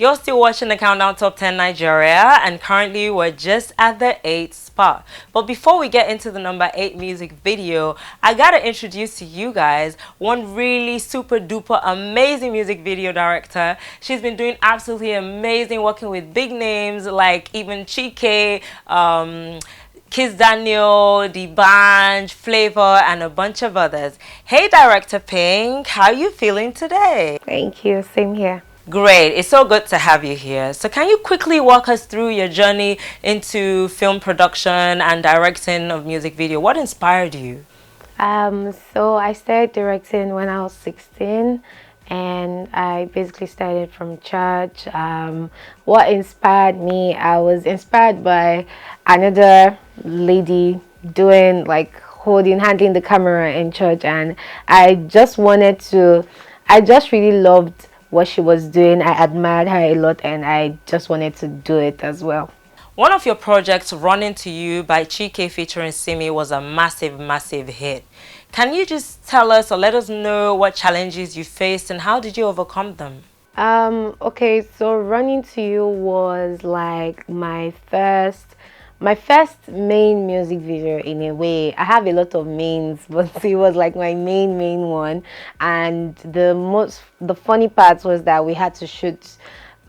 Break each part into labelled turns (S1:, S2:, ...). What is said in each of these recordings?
S1: You're still watching the Countdown Top 10 Nigeria, and currently we're just at the 8th spot. But before we get into the number 8 music video, I gotta introduce to you guys one really super duper amazing music video director. She's been doing absolutely amazing, working with big names like even Chike, Kiss Daniel, D'banj, Flavor, and a bunch of others. Hey, Director Pink, how are you feeling today?
S2: Thank you. Same here.
S1: Great. It's so good to have you here. So can you quickly walk us through your journey into film production and directing of music video? What inspired you?
S2: So I started directing when I was 16, and I basically started from church. What inspired me, I was inspired by another lady doing handling the camera in church, and I just really loved what she was doing. I admired her a lot, and I just wanted to do it as well.
S1: One of your projects, Running to You by Chike featuring Simi, was a massive hit. Can you just tell us or let us know what challenges you faced and how did you overcome them?
S2: Okay, so Running to You was like my first main music video in a way. I have a lot of mains, but it was like my main one. And the funny part was that we had to shoot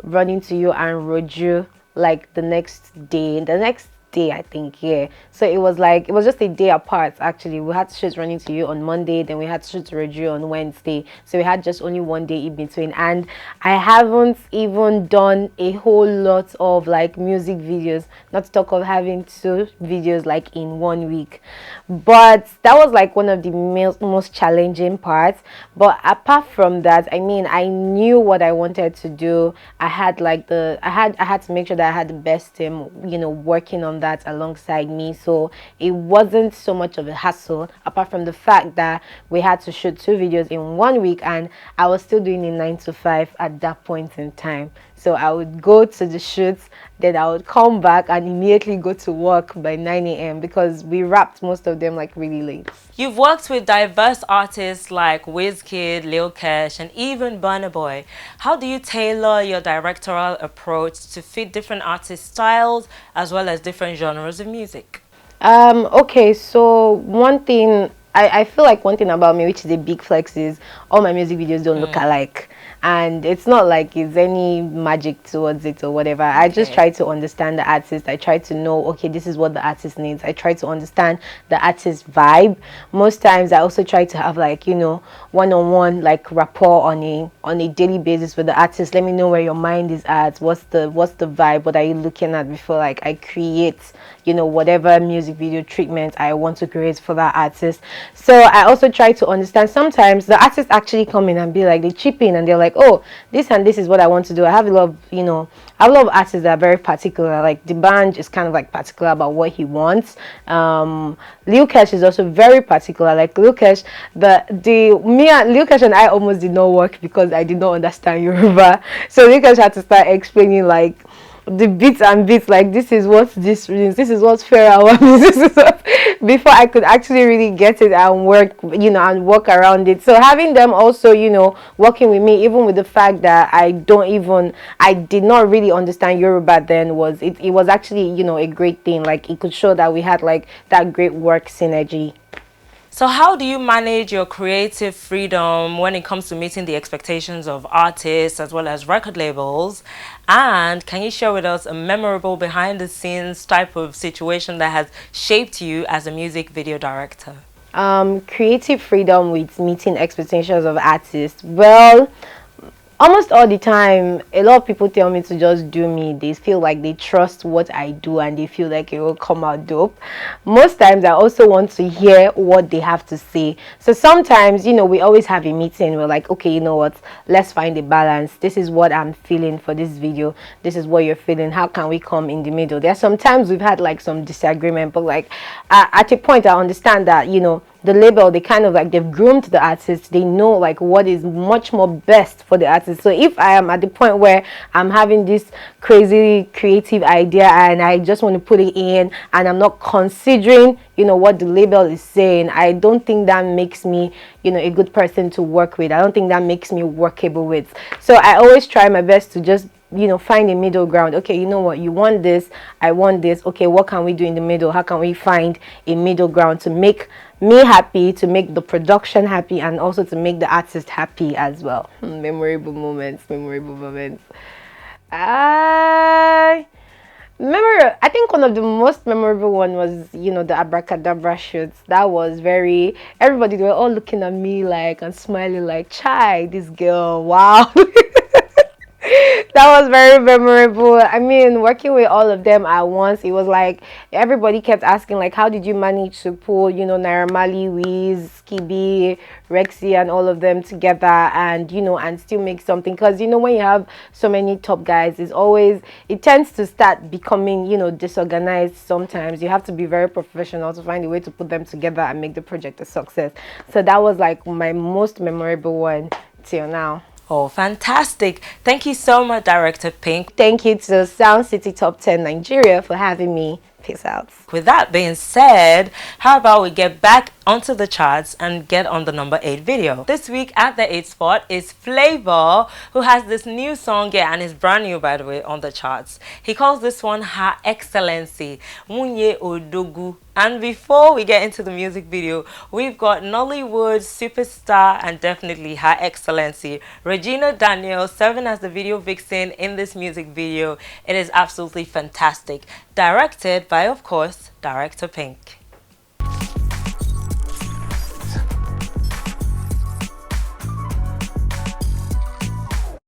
S2: Running to You and Roju like the next day I think, yeah. So it was just a day apart. Actually, we had to shoot Running to You on Monday, then we had to shoot Roju on Wednesday, so we had just only one day in between. And I haven't even done a whole lot of like music videos, not to talk of having 2 videos like in 1 week. But that was like one of the most challenging parts. But apart from that, I mean, I knew what I wanted to do. I had to make sure that I had the best team, you know, working on that alongside me. So it wasn't so much of a hassle, apart from the fact that we had to shoot 2 videos in 1 week, and I was still doing a 9 to 5 at that point in time. So I would go to the shoots, then I would come back and immediately go to work by 9 a.m. because we wrapped most of them like really late.
S1: You've worked with diverse artists like Wizkid, Lil Kesh, and even Burnaboy. How do you tailor your directorial approach to fit different artist styles as well as different genres of music?
S2: Okay, so one thing, I feel like one thing about me, which is a big flex, is all my music videos don't look alike. And it's not like it's any magic towards it or whatever. I just try to understand the artist. I try to know, okay, this is what the artist needs. I try to understand the artist vibe. Most times I also try to have like, you know, one-on-one like rapport on a daily basis with the artist. Let me know where your mind is at. What's the vibe? What are you looking at before like I create, you know, whatever music video treatment I want to create for that artist. So I also try to understand, sometimes the artists actually come in and be like, they chip in and they're like, oh, this and this is what I want to do. I have a lot of, you know, I have a lot of artists that are very particular. Like D'banj is kind of like particular about what he wants. Lil Kesh is also very particular. Like Lil Kesh, Lil Kesh and I almost did not work because I did not understand Yoruba. So Lil Kesh had to start explaining like the bits, like this is what this means, this is what fair hour means, this is what, before I could actually really get it and work, you know, and work around it. So having them also, you know, working with me, even with the fact that I did not really understand Yoruba then, it was actually, you know, a great thing. Like it could show that we had like that great work synergy.
S1: So how do you manage your creative freedom when it comes to meeting the expectations of artists as well as record labels? And can you share with us a memorable behind-the-scenes type of situation that has shaped you as a music video director?
S2: Creative freedom with meeting expectations of artists. Well, almost all the time, a lot of people tell me to just do me. They feel like they trust what I do and they feel like it will come out dope. Most times I also want to hear what they have to say. So sometimes, you know, we always have a meeting. We're like, okay, you know what, let's find a balance. This is what I'm feeling for this video. This is what you're feeling. How can we come in the middle? There are sometimes we've had like some disagreement, but like at a point I understand that, you know, the label, they kind of like, they've groomed the artist. They know like what is much more best for the artist. So if I am at the point where I'm having this crazy creative idea and I just want to put it in and I'm not considering, you know, what the label is saying, I don't think that makes me, you know, a good person to work with. I don't think that makes me workable with. So I always try my best to just find a middle ground. Okay, you know what, you want this, I want this. Okay, what can we do in the middle? How can we find a middle ground to make me happy, to make the production happy, and also to make the artist happy as well? Memorable moments, memorable moments. I remember, I think one of the most memorable one was, the abracadabra shoots. That was very, everybody, they were all looking at me like and smiling like, chai, this girl, wow. That was very memorable. I mean, working with all of them at once, it was like everybody kept asking, like, how did you manage to pull, Naira Marley, Wiz, Kibi, Rexy, and all of them together, and and still make something? Because when you have so many top guys, it tends to start becoming disorganized. Sometimes you have to be very professional to find a way to put them together and make the project a success. So that was like my most memorable one till now.
S1: Oh, fantastic. Thank you so much, Director Pink.
S2: Thank you to Sound City Top 10 Nigeria for having me. Peace out.
S1: With that being said, how about we get back onto the charts and get on the number 8 video. This week at the 8th spot is Flavor, who has this new song, and it's brand new by the way, on the charts. He calls this one Her Excellency, Munye Odogu. And before we get into the music video, we've got Nollywood superstar and definitely Her Excellency Regina Daniel serving as the video vixen in this music video. It is absolutely fantastic. Directed by, of course, Director Pink.